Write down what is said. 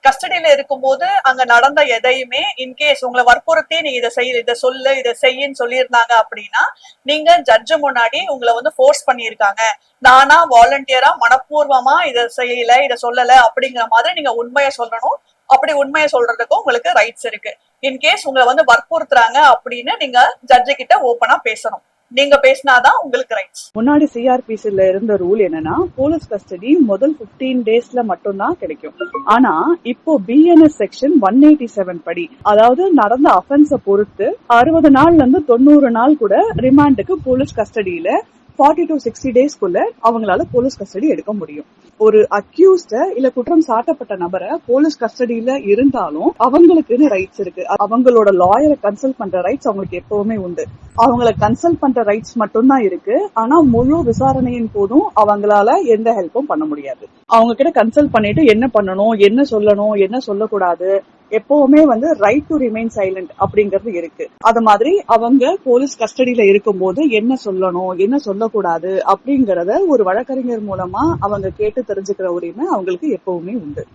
கஸ்டடியில இருக்கும்போது அங்க நடந்த எதையுமே இன்கேஸ் உங்களை வற்புறுத்தி நீ இதை செய்ய, இதை சொல்லு, இதை செய்யின்னு சொல்லியிருந்தாங்க அப்படின்னா நீங்க ஜட்ஜு முன்னாடி உங்களை வந்து ஃபோர்ஸ் பண்ணியிருக்காங்க, நானா வாலண்டியரா மனப்பூர்வமா இதை செய்யல, இதை சொல்லல அப்படிங்கிற மாதிரி நீங்க உண்மையை சொல்லணும். அப்படி உண்மையை சொல்றதுக்கும் உங்களுக்கு ரைட்ஸ் இருக்கு. இன்கேஸ் உங்களை வந்து வற்புறுத்துறாங்க அப்படின்னு நீங்க ஜட்ஜு கிட்ட ஓப்பனா பேசணும். நீங்க பேசினாதான் உங்களுக்கு ரைட்ஸ். முன்னாடி சிஆர்பிசில இருந்த ரூல் என்னன்னா போலீஸ் கஸ்டடி முதல் 15 டேஸ்ல மட்டும்தான் கிடைக்கும். ஆனா இப்போ பிஎன்எஸ் செக்ஷன் 187 படி, அதாவது நடந்த அஃபென்ஸ பொறுத்து 60 நாள்ல இருந்து 90 நாள் கூட ரிமாண்டுக்கு போலீஸ் கஸ்டடியில 40 to 60 டேஸ்க்குள்ள அவங்களால போலீஸ் கஸ்டடி எடுக்க முடியும். ஒரு அக்யூஸ்ட இல்ல குற்றம் சாட்டப்பட்ட நபரை போலீஸ் கஸ்டடியில இருந்தாலும் அவங்களுக்குன்னு ரைட்ஸ் இருக்கு. அவங்களோட லாயரை கன்சல்ட் பண்ற ரைட்ஸ் அவங்களுக்கு எப்பவுமே உண்டு. அவங்கள கன்சல்ட் பண்ற ரைட்ஸ் மட்டும்தான் இருக்கு. ஆனா முழு விசாரணையின் போதும் அவங்களால எந்த ஹெல்ப்பும் பண்ண முடியாது. அவங்க கிட்ட கன்சல்ட் பண்ணிட்டு என்ன பண்ணணும், என்ன சொல்லணும், என்ன சொல்லக்கூடாது, எப்பவுமே வந்து ரைட் டு ரிமைன் சைலண்ட் அப்படிங்கறது இருக்கு. அது மாதிரி அவங்க போலீஸ் கஸ்டடியில இருக்கும்போது என்ன சொல்லணும், என்ன சொல்லக்கூடாது அப்படிங்கறத ஒரு வழக்கறிஞர் மூலமா அவங்க கேட்டு தெரிஞ்சுக்கிற உரிமை அவங்களுக்கு எப்பவுமே உண்டு.